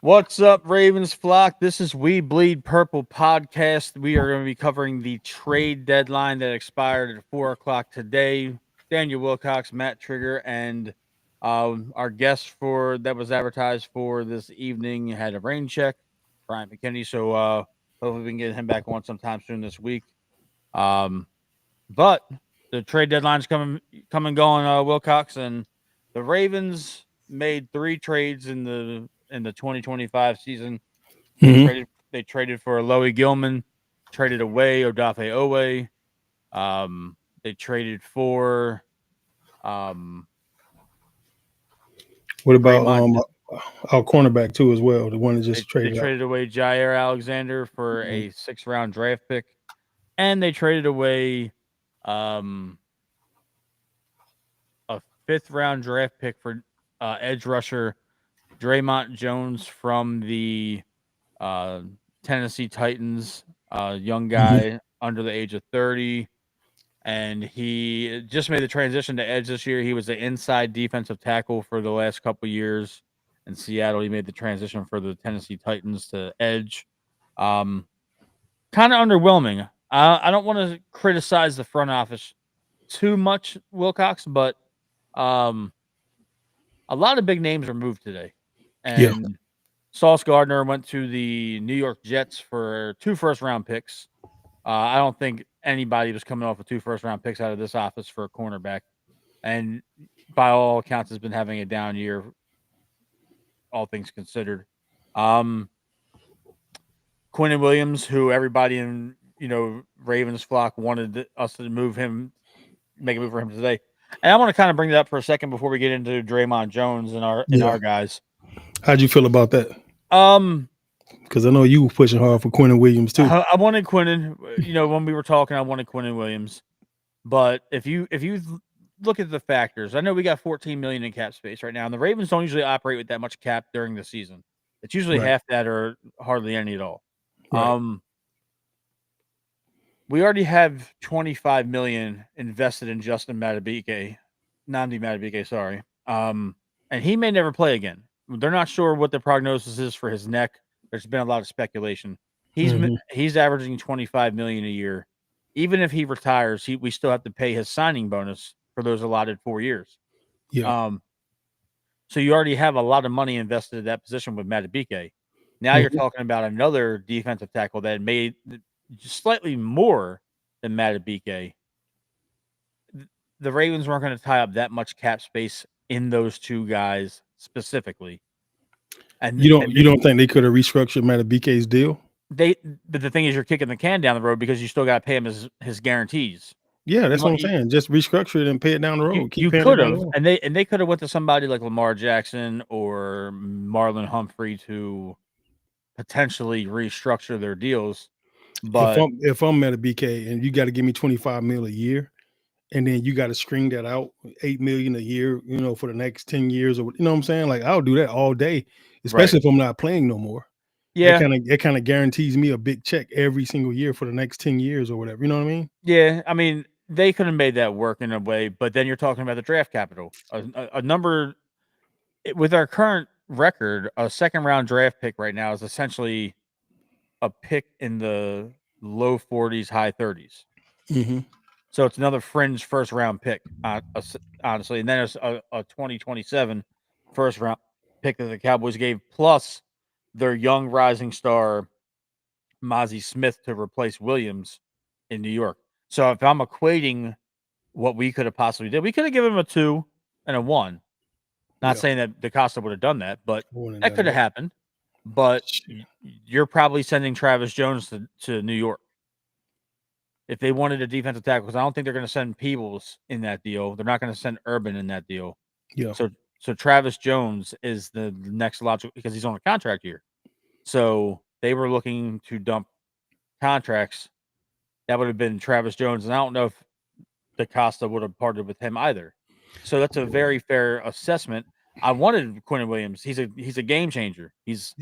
What's up, Ravens flock? This is We Bleed Purple podcast. We are going to be covering the trade deadline that expired at 4 o'clock today. Daniel Wilcox, Matt Trigger, and our guest for that was advertised for this evening had a rain check, Brian McKinney. So hopefully we can get him back on sometime soon this week. But the trade deadline's coming and going. Wilcox and the Ravens made 3 trades in the 2025 season. Mm-hmm. They traded for Loie Gilman, traded away Odafe Owe. They traded for What about Draymond. our cornerback too as well? The one that They just traded out. traded away Jair Alexander for a 6th-round draft pick, and they traded away a 5th-round draft pick for edge rusher Draymond Jones from the Tennessee Titans, young guy under the age of 30. And he just made the transition to edge this year. He was the inside defensive tackle for the last couple years in Seattle. He made the transition for the Tennessee Titans to edge. Kind of underwhelming. I don't want to criticize the front office too much, Wilcox, but a lot of big names were moved today. Yeah. And Sauce Gardner went to the New York Jets for 2 first-round picks. I don't think anybody was coming off of 2 first-round picks out of this office for a cornerback. And by all accounts, has been having a down year, all things considered. Quinnen Williams, who everybody in Ravens flock wanted us to move him, make a move for him today. And I want to kind of bring that up for a second before we get into Draymond Jones and our guys. How'd you feel about that? Because I know you were pushing hard for Quinnen Williams too. I wanted Quinnen. When we were talking, I wanted Quinnen Williams. But if you look at the factors, I know we got 14 million in cap space right now, and the Ravens don't usually operate with that much cap during the season. It's usually Right. half that or hardly any at all. Right. We already have 25 million invested in Justin Nnamdi Madubuike, sorry. And he may never play again. They're not sure what the prognosis is for his neck. There's been a lot of speculation. He's averaging 25 million a year. Even if he retires, we still have to pay his signing bonus for those allotted 4 years. Yeah. So you already have a lot of money invested in that position with Madubuike. Now you're talking about another defensive tackle that made slightly more than Madubuike. The Ravens weren't going to tie up that much cap space in those 2 guys specifically. And you don't think they could have restructured Madubuike's deal? But the thing is, you're kicking the can down the road because you still got to pay him his guarantees. Yeah, that's what I'm saying. Just restructure it and pay it down the road. You could have, and they could have went to somebody like Lamar Jackson or Marlon Humphrey to potentially restructure their deals. But if I'm Madubuike and you got to give me 25 mil a year, and then you got to string that out 8 million a year, for the next 10 years, or what I'm saying? Like, I'll do that all day, especially if I'm not playing no more. Yeah, it kind of guarantees me a big check every single year for the next 10 years or whatever. You know what I mean? Yeah, I mean, they could have made that work in a way, but then you're talking about the draft capital. A number with our current record, a 2nd-round draft pick right now is essentially a pick in the low 40s, high 30s. So it's another fringe 1st-round pick, honestly. And then there's a 2027 1st-round pick that the Cowboys gave, plus their young rising star, Mozzie Smith, to replace Williams in New York. So if I'm equating what we could have possibly did, we could have given him a 2 and a 1. Not saying that DaCosta would have done that, but that could have happened. But you're probably sending Travis Jones to New York if they wanted a defensive tackle, because I don't think they're going to send Peebles in that deal. They're not going to send Urban in that deal. Yeah. So Travis Jones is the next logical, because he's on a contract year. So they were looking to dump contracts. That would have been Travis Jones, and I don't know if DaCosta would have parted with him either. So that's a very fair assessment. I wanted Quinnen Williams. He's a game changer. He's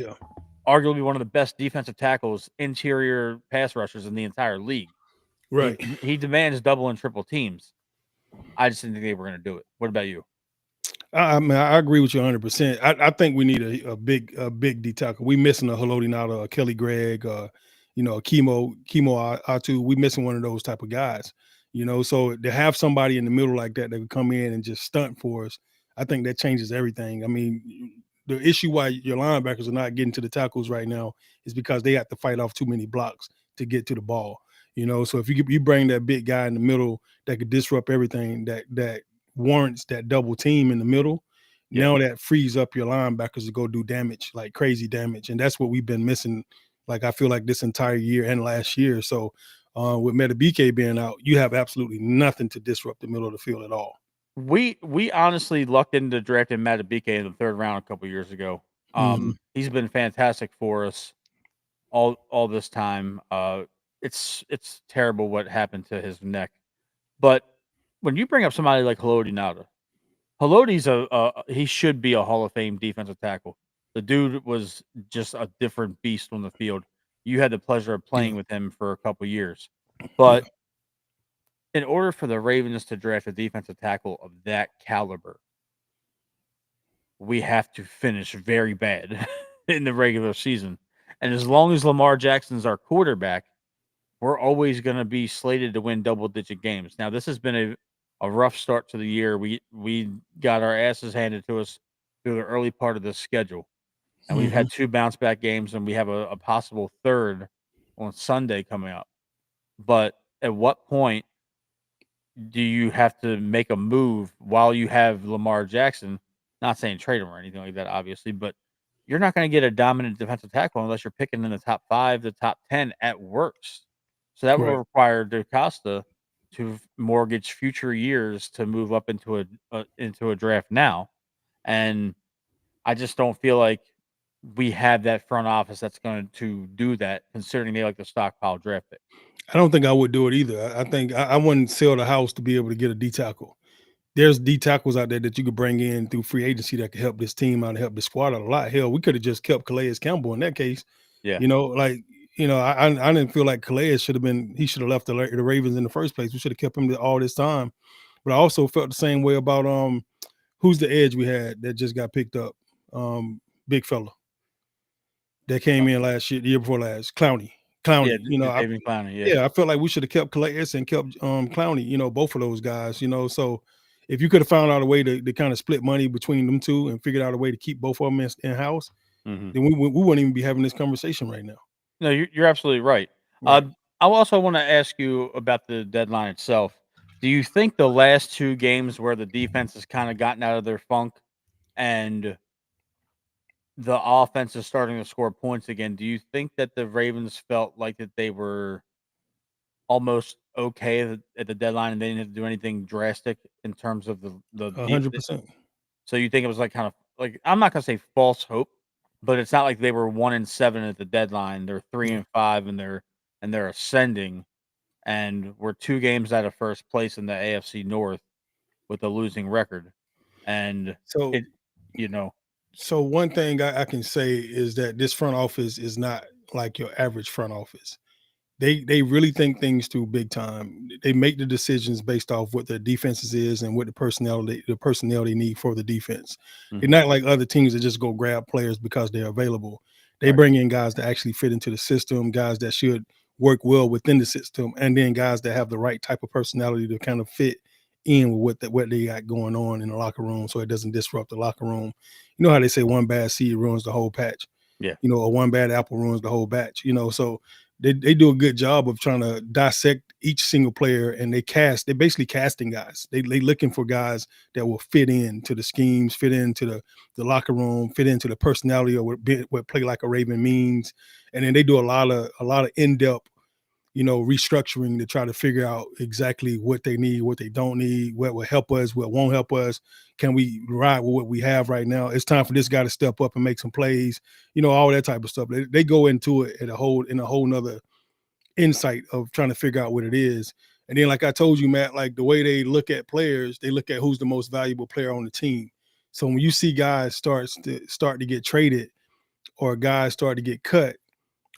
arguably one of the best defensive tackles, interior pass rushers in the entire league. Right. He demands double and triple teams. I just didn't think they were going to do it. What about you? I mean, I agree with you 100%. I think we need a big D tackle. We missing a Haloti Nada, a Kelly Gregg, a chemo Atu. We missing one of those type of guys. So to have somebody in the middle like that could come in and just stunt for us, I think that changes everything. I mean, the issue why your linebackers are not getting to the tackles right now is because they have to fight off too many blocks to get to the ball. So if you bring that big guy in the middle that could disrupt everything, that warrants that double team in the middle, Yeah. now that frees up your linebackers to go do damage, like crazy damage. And that's what we've been missing. Like I feel like this entire year and last year. So with Metabike being out, you have absolutely nothing to disrupt the middle of the field at all. We honestly lucked into drafting Matabike in the third round a couple years ago. He's been fantastic for us all this time. It's terrible what happened to his neck, but when you bring up somebody like Haloti Nada, Halodi's he should be a Hall of Fame defensive tackle. The dude was just a different beast on the field. You had the pleasure of Yeah. playing with him for a couple years, Yeah. but in order for the Ravens to draft a defensive tackle of that caliber, we have to finish very bad in the regular season. And as long as Lamar Jackson's our quarterback, we're always going to be slated to win double-digit games. Now, this has been a rough start to the year. We got our asses handed to us through the early part of the schedule, and we've had 2 bounce-back games, and we have a possible third on Sunday coming up. But at what point do you have to make a move while you have Lamar Jackson? Not saying trade him or anything like that, obviously, but you're not going to get a dominant defensive tackle unless you're picking in the top 5, the top 10 at worst. So that will Right. require DeCosta to mortgage future years to move up into a draft now, and I just don't feel like we have that front office that's going to do that, considering they like to stockpile draft picks. I don't think I would do it either. I think I wouldn't sell the house to be able to get a D tackle. There's D tackles out there that you could bring in through free agency that could help this team out and help the squad out a lot. Hell, we could have just kept Calais Campbell in that case. Yeah, I didn't feel like Calais should have left the Ravens in the first place. We should have kept him all this time. But I also felt the same way about who's the edge we had that just got picked up? Big fella that came in last year, the year before last, Clowney. yeah, I David Clowney, yeah. yeah, I felt like we should have kept Calais and kept Clowney, both of those guys, so if you could have found out a way to kind of split money between them two and figured out a way to keep both of them in house, Mhm. then we wouldn't even be having this conversation right now. No, you're absolutely right. Right. I also want to ask you about the deadline itself. Do you think the last 2 games where the defense has kind of gotten out of their funk and the offense is starting to score points again, do you think that the Ravens felt like that they were almost okay at the deadline and they didn't have to do anything drastic in terms of the deep? 100%. So you think it was like kind of like, I'm not gonna say false hope, but it's not like they were 1-7 at the deadline. They're 3-5 and they're ascending, and we're 2 games out of first place in the AFC North with a losing record. And So it, you know, so one thing I can say is that this front office is not like your average front office. They really think things through big time. They make the decisions based off what their defenses is and what the personnel they need for the defense. They're mhm, not like other teams that just go grab players because they're available. They right, bring in guys that actually fit into the system, guys that should work well within the system, and then guys that have the right type of personality to kind of fit in with what they got going on in the locker room, so it doesn't disrupt the locker room. You know how they say one bad seed ruins the whole patch, yeah, or one bad apple ruins the whole batch. So they do a good job of trying to dissect each single player, and they're basically casting guys. They looking for guys that will fit into the schemes, fit into the locker room, fit into the personality of what play like a Raven means. And then they do a lot of in-depth restructuring to try to figure out exactly what they need, what they don't need, what will help us, what won't help us. Can we ride with what we have right now? It's time for this guy to step up and make some plays, all that type of stuff. They go into it in a whole nother insight of trying to figure out what it is. And then, like I told you, Matt, like the way they look at players, they look at who's the most valuable player on the team. So when you see guys start to get traded, or guys start to get cut,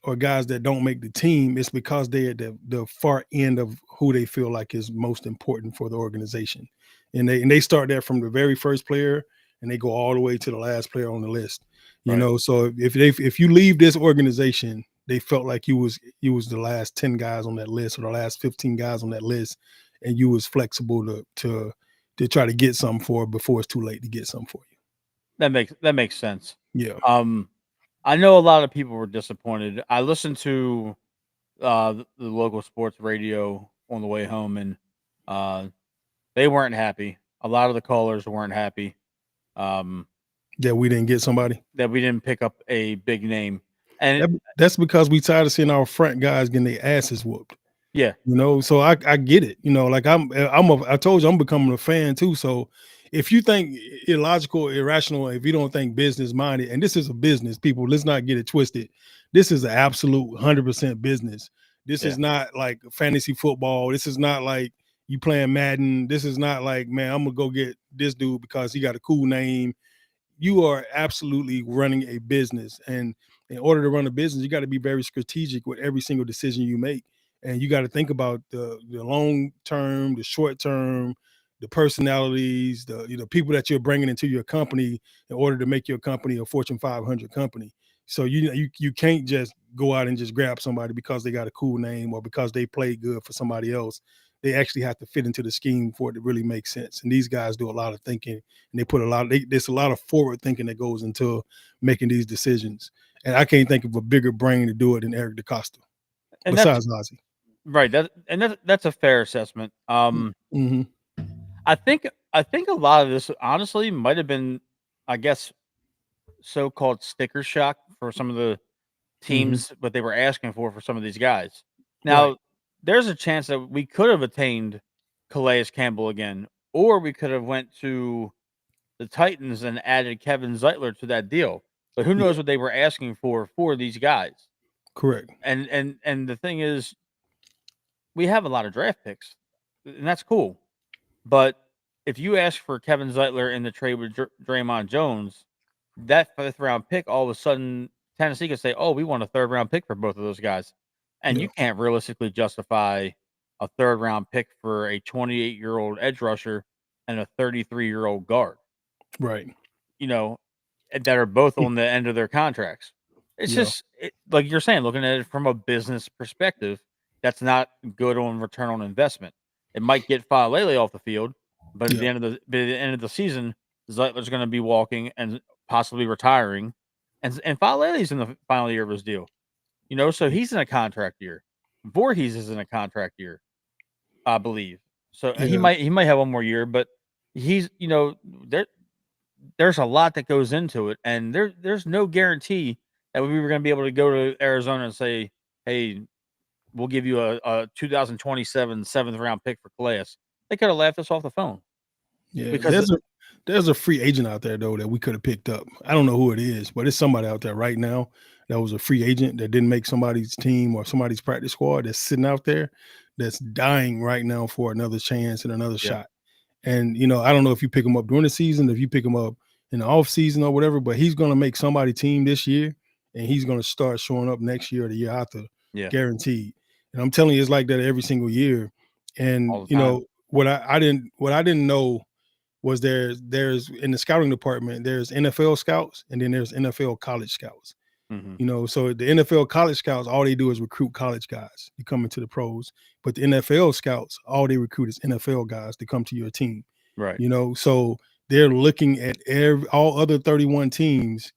or guys that don't make the team, it's because they're at the far end of who they feel like is most important for the organization. And they start there from the very first player, and they go all the way to the last player on the list. You Right. know, so if you leave this organization, they felt like you was the last 10 guys on that list or the last 15 guys on that list, and you was flexible to try to get something for it before it's too late to get something for you. That makes sense. Yeah. I know a lot of people were disappointed. I listened to the local sports radio on the way home, and they weren't happy. A lot of the callers weren't happy. That we didn't get somebody. That we didn't pick up a big name, and That's because we tired of seeing our front guys getting their asses whooped. yeah, You know, so I get it. You know, like I told you I'm becoming a fan too. So if you think illogical, irrational, if you don't think business minded, and this is a business, people, let's not get it twisted. This is an absolute 100% business. This is not like fantasy football. This is not like you playing Madden. This is not like, man, I'm gonna go get this dude because he got a cool name. You are absolutely running a business, and in order to run a business, you got to be very strategic with every single decision you make, and you got to think about the long term, the short term, the personalities, the people that you're bringing into your company in order to make your company a Fortune 500 company. So you can't just go out and just grab somebody because they got a cool name or because they play good for somebody else. They actually have to fit into the scheme for it to really make sense. And these guys do a lot of thinking, and they put there's a lot of forward thinking that goes into making these decisions. And I can't think of a bigger brain to do it than Eric DeCosta, and besides Ozzie. Right. That's a fair assessment. Mm-hmm. I think a lot of this honestly might have been, I guess, so-called sticker shock for some of the teams, what they were asking for some of these guys. Now, Right. there's a chance that we could have attained Calais Campbell again, or we could have went to the Titans and added Kevin Zeitler to that deal. But who knows what they were asking for these guys? Correct. And the thing is, we have a lot of draft picks, and that's cool. But if you ask for Kevin Zeitler in the trade with Draymond Jones, that 5th round pick, all of a sudden Tennessee can say, "Oh, we want a 3rd round pick for both of those guys," and you can't realistically justify a 3rd round pick for a 28-year-old edge rusher and a 33-year-old guard. Right. You know, that are both on the end of their contracts. It's just like you're saying, looking at it from a business perspective, that's not good on return on investment. It might get Falele off the field, but at the end of the season, Zeitler's going to be walking and possibly retiring, and Falele's in the final year of his deal. You know, so he's in a contract year. Voorhees is in a contract year, I believe. So he might have one more year, but he's there's a lot that goes into it, and there's no guarantee that we were going to be able to go to Arizona and say, "Hey, we'll give you a 2027 7th round pick for Calais." They could have laughed us off the phone. Yeah, because there's a free agent out there though that we could have picked up. I don't know who it is, but it's somebody out there right now that was a free agent that didn't make somebody's team or somebody's practice squad that's sitting out there that's dying right now for another chance and another shot. And I don't know if you pick him up during the season, if you pick him up in the off season or whatever, but he's going to make somebody's team this year, and he's going to start showing up next year or the year after, guaranteed. And I'm telling you, it's like that every single year. And what I didn't know was there's in the scouting department, there's NFL scouts and then there's NFL college scouts. So the NFL college scouts, all they do is recruit college guys to come into the pros. But the NFL scouts, all they recruit is NFL guys to come to your team. Right. So they're looking at all other 31 teams,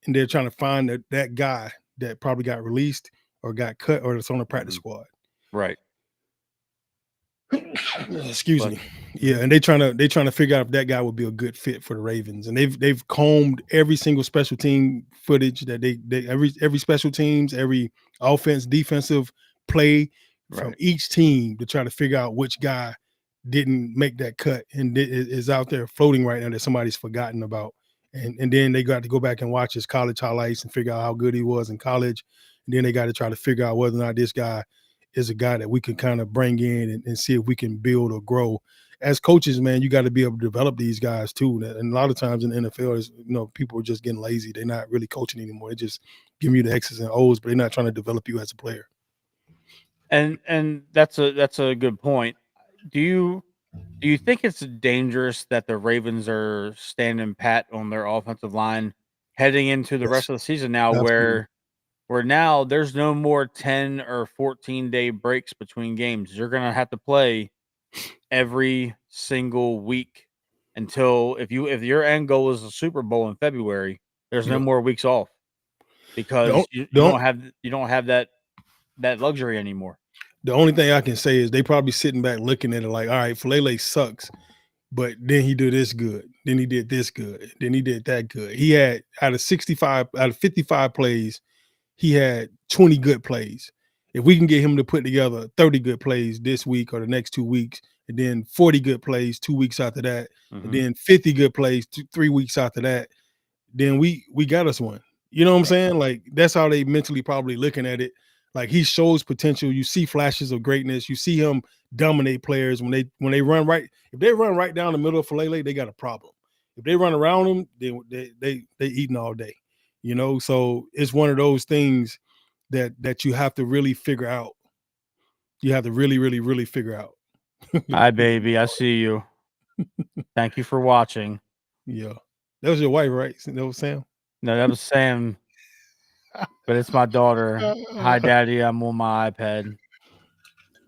and they're trying to find that guy that probably got released or got cut or that's on the practice squad. Right. Excuse me. Yeah, and they trying to figure out if that guy would be a good fit for the Ravens. And they've combed every single special team footage that they every special teams, every offense, defensive play from each team to try to figure out which guy didn't make that cut and is out there floating right now that somebody's forgotten about. And then they got to go back and watch his college highlights and figure out how good he was in college. And then they got to try to figure out whether or not this guy is a guy that we can kind of bring in and see if we can build or grow. As coaches, man, you got to be able to develop these guys too. And a lot of times in the NFL, is people are just getting lazy. They're not really coaching anymore. They're just giving you the X's and O's, but they're not trying to develop you as a player. And that's a good point. Do Do you think it's dangerous that the Ravens are standing pat on their offensive line heading into the Yes, rest of the season now, absolutely. where now there's no more 10 or 14-day breaks between games? You're gonna have to play every single week until if your end goal is a Super Bowl in February, there's no Yeah. more weeks off because Don't you don't don't have that luxury anymore. the only thing I can say is they probably sitting back looking at it like, all right, Falele sucks, but then he did this good, then he did this good, then he did that good. He had out of 55 plays, he had 20 good plays. If we can get him to put together 30 good plays this week or the next 2 weeks, and then 40 good plays 2 weeks after that, and Mhm. then 50 good plays 3 weeks after that, then we got us one. You know what I'm Right. saying? Like that's how they mentally probably looking at it. Like he shows potential. You see flashes of greatness. You see him dominate players when they run right. If they run right down the middle of Falele, they got a problem. If they run around him, then they eating all day. You know, so it's one of those things that you have to really figure out. You have to really, really, really figure out. Hi, baby. I see you. Thank you for watching. Yeah, that was your wife, right? That was Sam. No, that was Sam, but it's my daughter. Hi, daddy. I'm on my iPad.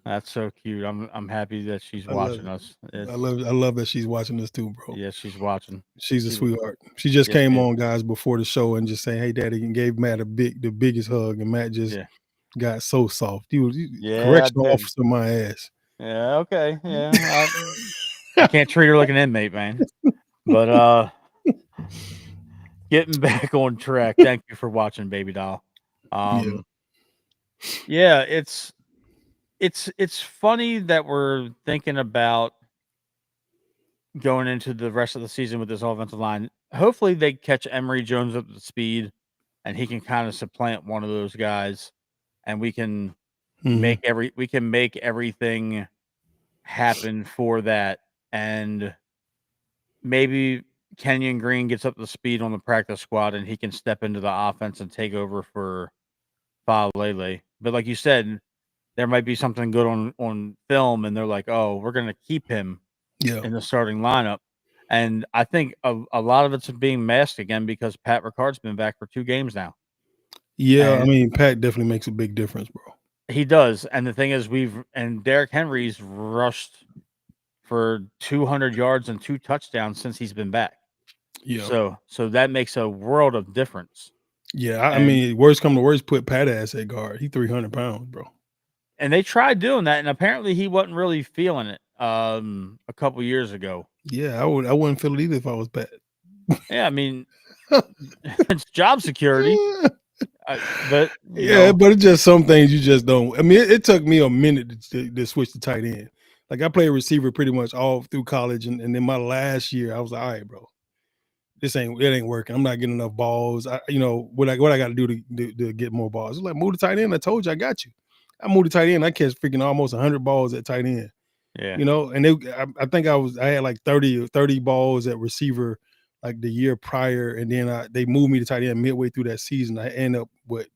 That's so cute. I'm happy that she's I love watching it. us. It's I love that she's watching this too, bro. yeah, she's watching. She's a She's sweetheart. She just yes, came she is. on, guys, before the show and just saying, "Hey, Daddy," and gave Matt the biggest hug, and Matt just Yeah, got so soft. yeah, I Correction did. officer, my ass. Yeah, okay, yeah. I can't treat her like an inmate, man. But getting back on track. Thank you for watching, baby doll. Yeah, Um, yeah, it's funny that we're thinking about going into the rest of the season with this offensive line. Hopefully, they catch Emery Jones up to speed, and he can kind of supplant one of those guys, and mhm, we can make everything happen for that, and maybe Kenyon Green gets up to speed on the practice squad, and he can step into the offense and take over for Lele. But like you said, there might be something good on film, and they're like, "Oh, we're gonna keep him yeah, in the starting lineup." And I think a lot of it's being masked again because Pat Ricard's been back for 2 games now, yeah. I and mean, Pat definitely makes a big difference, bro. he does. And the thing is, Derrick Henry's rushed for 200 yards and 2 touchdowns since he's been back. Yeah, So that makes a world of difference. yeah. I And mean, worst come to worst, put Pat ass at guard. He 300 pounds, bro. they tried doing that, and apparently he wasn't really feeling it a couple years ago. Yeah, I wouldn't feel it either if I was Pat. Yeah, I mean, it's job security. But you Yeah, know, but it's just some things you just don't. I mean, it took me a minute to switch to tight end. Like I played receiver pretty much all through college, and then my last year, I was like, all right, bro, it ain't working. I'm not getting enough balls. What I got to do to get more balls? It's like move to tight end. I told you I got you. I moved to tight end. I catch freaking almost 100 balls at tight end. yeah, You know, and I think I had like 30 balls at receiver like the year prior, and then they moved me to tight end midway through that season. I end up with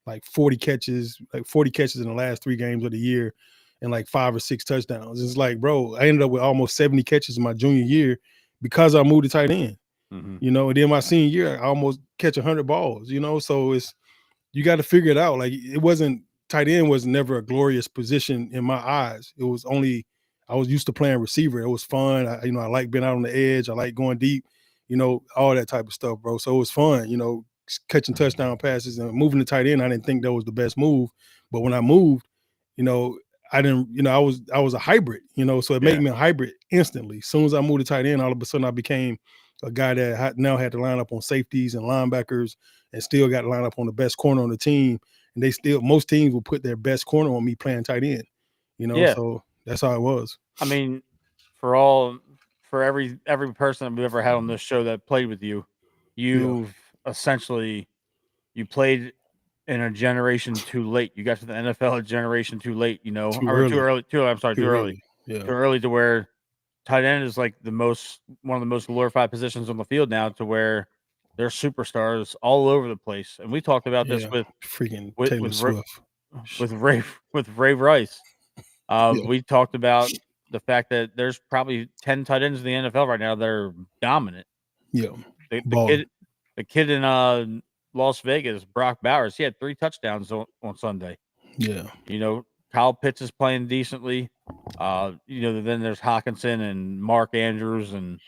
like 40 catches in the last 3 games of the year and like 5 or 6 touchdowns. It's like, bro, I ended up with almost 70 catches in my junior year because I moved to tight end, mhm, you know, and then my senior year, I almost catch 100 balls, you know, so you got to figure it out. Like it wasn't tight end was never a glorious position in my eyes. It was only I was used to playing receiver. It was fun. I like being out on the edge. I like going deep, all that type of stuff, bro. So it was fun, catching touchdown passes and moving to tight end. I didn't think that was the best move, but when I moved, you know, I didn't, I was a hybrid, so it made yeah, me a hybrid instantly. As soon as I moved to tight end, all of a sudden I became a guy that now had to line up on safeties and linebackers and still got to line up on the best corner on the team. And most teams will put their best corner on me playing tight end, yeah. so that's how it was. I mean, for all for every person that we've ever had on this show that played with you, Yeah. you've essentially you played in a generation too late. You got to the NFL a generation too late, Too or too early. early. Too I'm sorry, too Too early. early. Yeah. Too early to where tight end is like one of the most glorified positions on the field now, to where there's superstars all over the place. And we talked about this Yeah. Freaking with Taylor with Ra- Swift. with Ray Rice. Yeah. We talked about the fact that there's probably 10 tight ends in the NFL right now that are dominant. Yeah, The balling. kid in Las Vegas, Brock Bowers, he had 3 touchdowns on Sunday. Yeah, Kyle Pitts is playing decently. Then there's Hawkinson and Mark Andrews and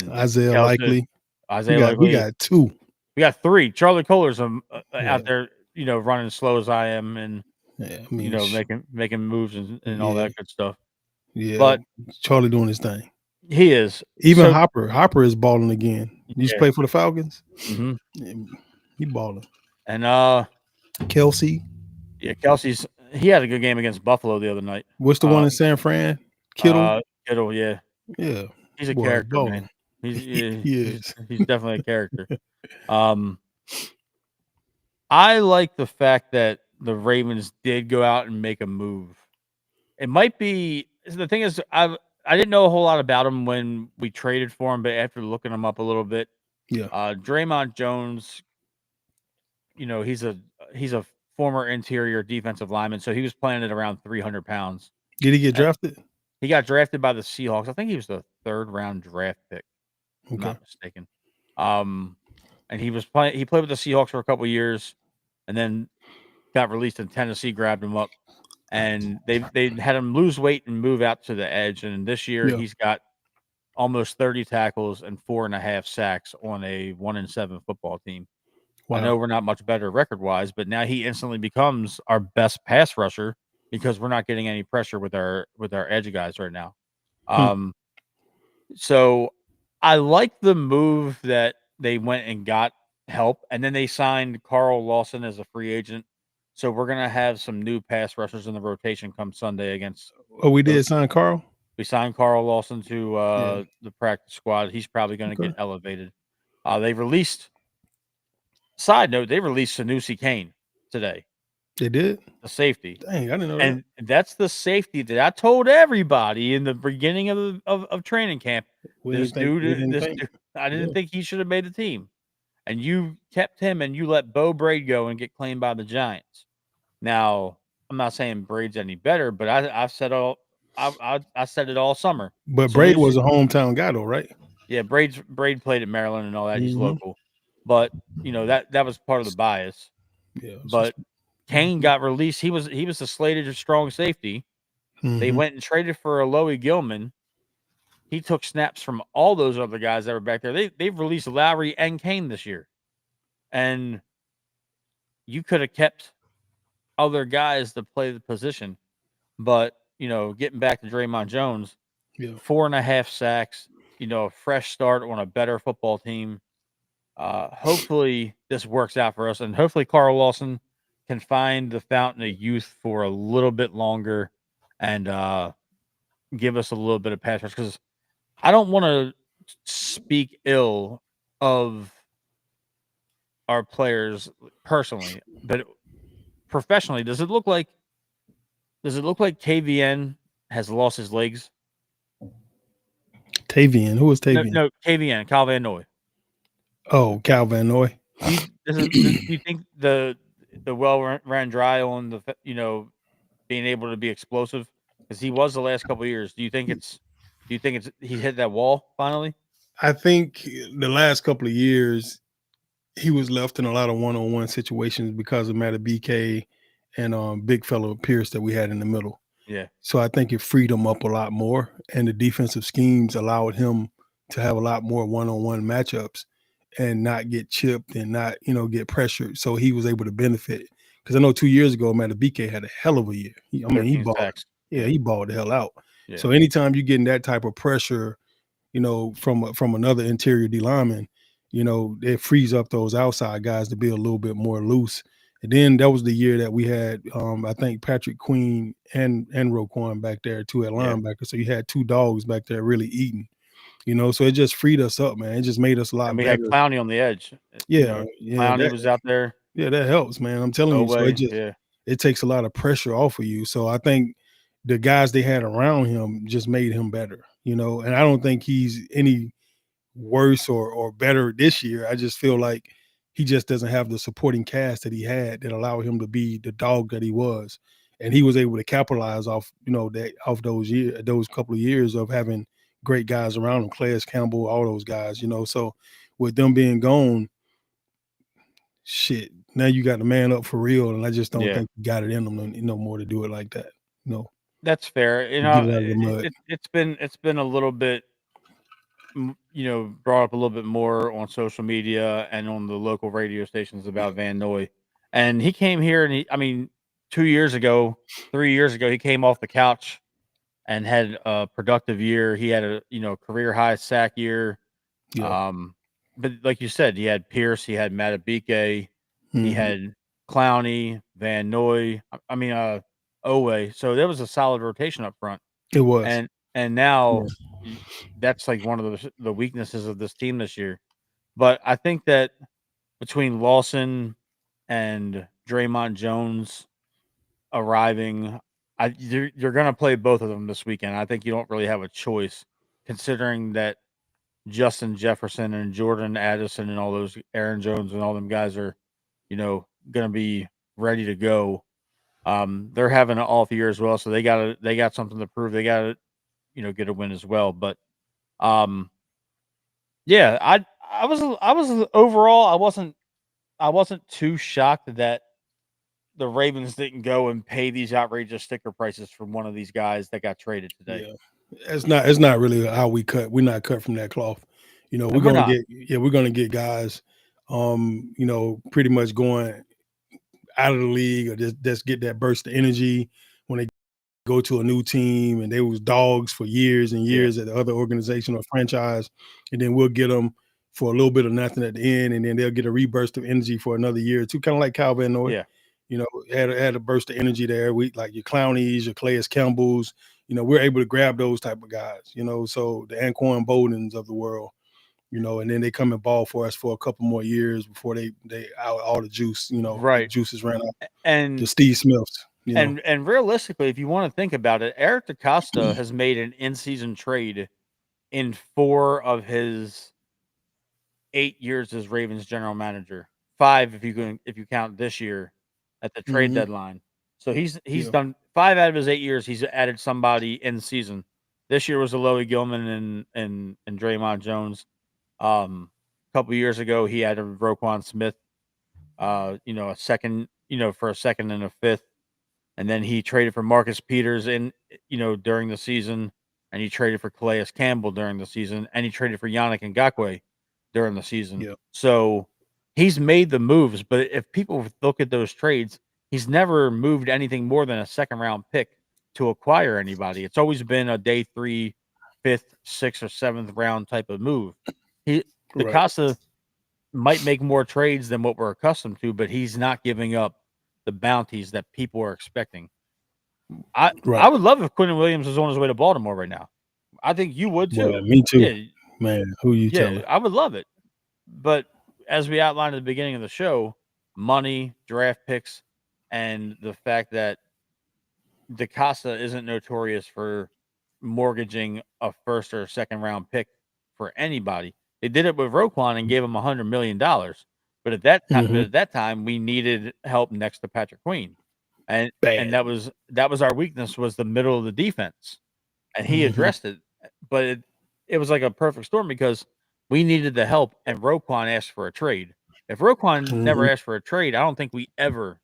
Isaiah Kelce, Likely. Isaiah We Likely. got 2. We got 3. Charlie Kohler's Yeah. out there, running as slow as I am, and Yeah, I mean, making moves and all Yeah. that good stuff. yeah, But Charlie doing his thing. he is. Even So, Hopper is balling again. You just Yeah. play for the Falcons. mhm. Yeah, he balling. And Kelsey, Kelsey's he had a good game against Buffalo the other night. what's the one in San Fran? Kittle. Kittle, yeah. Yeah, He's a boy, character, balling. man. He is. He's definitely a character. I like the fact that the Ravens did go out and make a move. It might be the thing is I didn't know a whole lot about him when we traded for him, but after looking him up a little bit, Yeah. Draymond Jones, he's a former interior defensive lineman, so he was playing at around 300 pounds. Did he get drafted? He got drafted by the Seahawks. I think he was the 3rd round draft pick. If I'm not mistaken. And he played with the Seahawks for a couple years, and then got released, and Tennessee grabbed him up, and they had him lose weight and move out to the edge. And this year he's got almost 30 tackles and 4.5 sacks on a 1-7 football team. Wow. I know we're not much better record wise, but now he instantly becomes our best pass rusher because we're not getting any pressure with our edge guys right now. So I like the move that they went and got help, and then they signed Carl Lawson as a free agent. So we're gonna have some new pass rushers in the rotation come Sunday against. Oh, we did sign Carl. We signed Carl Lawson to the practice squad. He's probably going to get elevated. They released. Side note: they released Sanusi Kane today. They did? The safety. Dang, I didn't know and that. That's the safety that I told everybody in the beginning of training camp. I didn't think he should have made the team. And you kept him and you let Bo Braid go and get claimed by the Giants. Now, I'm not saying Braid's any better, but I said it all summer. But Braid was a hometown guy though, right? Yeah, Braid played at Maryland and all that. He's local. But that was part of the bias. Yeah. But Kane got released. He was the slated strong safety. They went and traded for Alohi Gilman. He took snaps from all those other guys that were back there. They've released Lowry and Kane this year. And you could have kept other guys to play the position. But, getting back to Draymond Jones, 4.5 sacks, a fresh start on a better football team. Hopefully this works out for us, and hopefully Carl Lawson can find the fountain of youth for a little bit longer and give us a little bit of pass rush, because I don't want to speak ill of our players personally, but professionally, does it look like KVN has lost his legs? Tavian, who was Tavian? No, KVN, Kyle Van Noy. Oh, Cal Van Noy. Do you think the well ran dry on the being able to be explosive, because he was the last couple of years? Do you think he hit that wall finally? I think the last couple of years he was left in a lot of one-on-one situations because of Matt BK and big fellow Pierce that we had in the middle. Yeah. So I think it freed him up a lot more, and the defensive schemes allowed him to have a lot more one-on-one matchups and not get chipped and not, get pressured. So he was able to benefit. Because I know 2 years ago, Matt BK had a hell of a year. He balled. Yeah, he balled the hell out. Yeah. So anytime you're getting that type of pressure, from another interior D lineman, it frees up those outside guys to be a little bit more loose. And then that was the year that we had, I think, Patrick Queen and Roquan back there too at linebacker. So you had 2 dogs back there really eating. So it just freed us up, man. It just made us a lot better. We had Clowney on the edge. Yeah, Clowney was out there. Yeah, that helps, man. I'm telling you. So it takes a lot of pressure off of you. So I think the guys they had around him just made him better, and I don't think he's any worse or better this year. I just feel like he just doesn't have the supporting cast that he had that allowed him to be the dog that he was. and he was able to capitalize off off those couple of years of having great guys around him, Calais Campbell, all those guys. So with them being gone, shit, now you got the man up for real, and I just don't Yeah. think you got it in them no more to do it like that. That's fair. Get it out of the mud. It's been a little bit, brought up a little bit more on social media and on the local radio stations about Van Noy. And he came here and 2 years ago, 3 years ago, he came off the couch and had a productive year. He had a, career high sack year. Yeah. But like you said, he had Pierce, he had Matabike, he Mhm. had Clowney, Van Noy, Owe. So there was a solid rotation up front. It was. And now Yeah. that's like one of the weaknesses of this team this year. But I think that between Lawson and Draymond Jones arriving, you're going to play both of them this weekend. I think you don't really have a choice, considering that Justin Jefferson and Jordan Addison and all those Aaron Jones and all them guys are, going to be ready to go. They're having an off year as well, so they got something to prove. They got to, get a win as well. But yeah, I was overall I wasn't too shocked that the Ravens didn't go and pay these outrageous sticker prices for one of these guys that got traded today. Yeah. It's not really how we cut. We're not cut from that cloth. We're we're gonna not. we're gonna get guys pretty much going out of the league or just get that burst of energy when they go to a new team and they was dogs for years and Yeah. years at the other organization or franchise, and then we'll get them for a little bit of nothing at the end, and then they'll get a reburst of energy for another year or two, kind of like Kyle Van Noy. Yeah. Had a burst of energy there. We like your Clowneys, your Calais Campbells. We're able to grab those type of guys. So the Anquan Boldens of the world. And then they come and ball for us for a couple more years before they out all the juice. Right. The juices ran out. And the Steve Smiths. And realistically, if you want to think about it, Eric DeCosta has made an in-season trade in 4 of his 8 years as Ravens general manager. 5 if you count this year at the trade deadline. So he's done 5 out of his 8 years. He's added somebody in season. This year was Alohi Gilman and Draymond Jones. A couple years ago, he had a Roquan Smith. A second, for a second and a fifth. And then he traded for Marcus Peters during the season, and he traded for Calais Campbell during the season, and he traded for Yannick Ngakoue during the season. Yeah. So he's made the moves, but if people look at those trades, he's never moved anything more than a second round pick to acquire anybody. It's always been a day 3, 5th, 6th, or 7th round type of move. DeCosta might make more trades than what we're accustomed to, but he's not giving up the bounties that people are expecting. I would love if Quentin Williams was on his way to Baltimore right now. I think you would too. Well, me too. Yeah. Man, who you telling? I would love it. But as we outlined at the beginning of the show, money, draft picks, and the fact that DeCosta isn't notorious for mortgaging a first or second round pick for anybody. They did it with Roquan and gave him $100 million. But at that time, we needed help next to Patrick Queen, and that was our weakness, was the middle of the defense, and he addressed it. But it was like a perfect storm because we needed the help, and Roquan asked for a trade. If Roquan never asked for a trade, I don't think we ever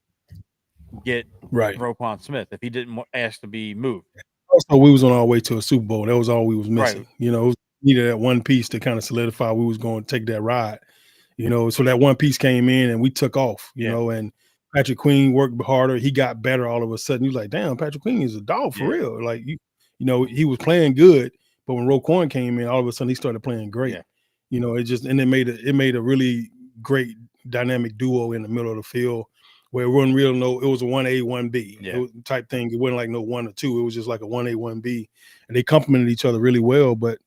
get Roquan Smith if he didn't ask to be moved. Also, we was on our way to a Super Bowl. That was all we was missing. Right. Needed that one piece to kind of solidify we was going to take that ride. So that one piece came in and we took off, and Patrick Queen worked harder. He got better all of a sudden. He was like, damn, Patrick Queen is a dog for real. Like, he was playing good, but when Roquan came in, all of a sudden he started playing great. It made a really great dynamic duo in the middle of the field where it wasn't real, it was a 1A, 1B type thing. It wasn't like no 1 or 2. It was just like a 1A, 1B. And they complemented each other really well, but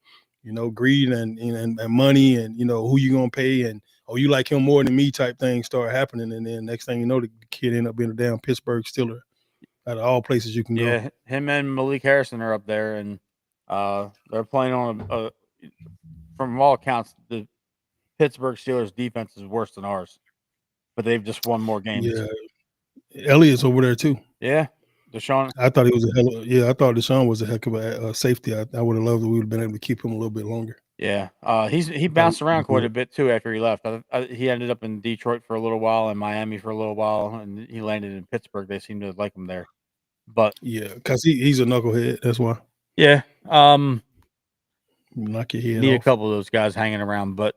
greed and money and who you gonna pay and you like him more than me type thing start happening, and then next thing you know, the kid ended up being a damn Pittsburgh Steeler out of all places you can go. Yeah, him and Malik Harrison are up there, and they're playing on from all accounts, the Pittsburgh Steelers defense is worse than ours, but they've just won more games. Yeah, Elliott's over there too. Yeah, Deshaun. I thought he was I thought Deshaun was a heck of a safety. I would have loved that we would have been able to keep him a little bit longer. Yeah, he I thought bounced around quite a bit too after he left. He ended up in Detroit for a little while and Miami for a little while, and he landed in Pittsburgh. They seem to like him there, but yeah, because he's a knucklehead. That's why. yeah, Knock your head need a off couple of those guys hanging around. But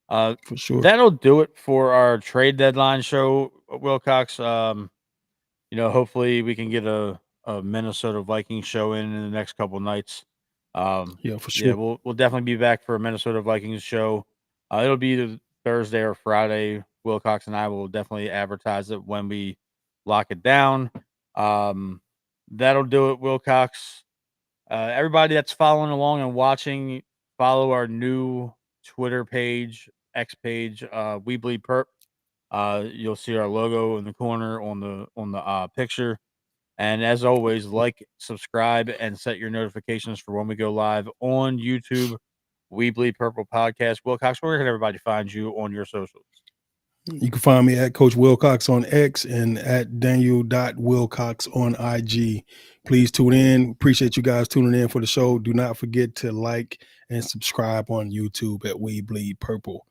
for sure. that'll do it for our trade deadline show, Wilcox. Hopefully we can get a Minnesota Vikings show in the next couple nights. Yeah, for Yeah, sure. we'll definitely be back for a Minnesota Vikings show. It'll be either Thursday or Friday. Wilcox and I will definitely advertise it when we lock it down. That'll do it, Wilcox. Everybody that's following along and watching, follow our new Twitter page, X page, We Bleed Perp. You'll see our logo in the corner on the picture. And as always, like, subscribe, and set your notifications for when we go live on YouTube. We Bleed Purple Podcast. Wilcox, where can everybody find you on your socials? You can find me at Coach Wilcox on X and at Daniel.Wilcox on IG. Please tune in. Appreciate you guys tuning in for the show. Do not forget to like and subscribe on YouTube at We Bleed Purple.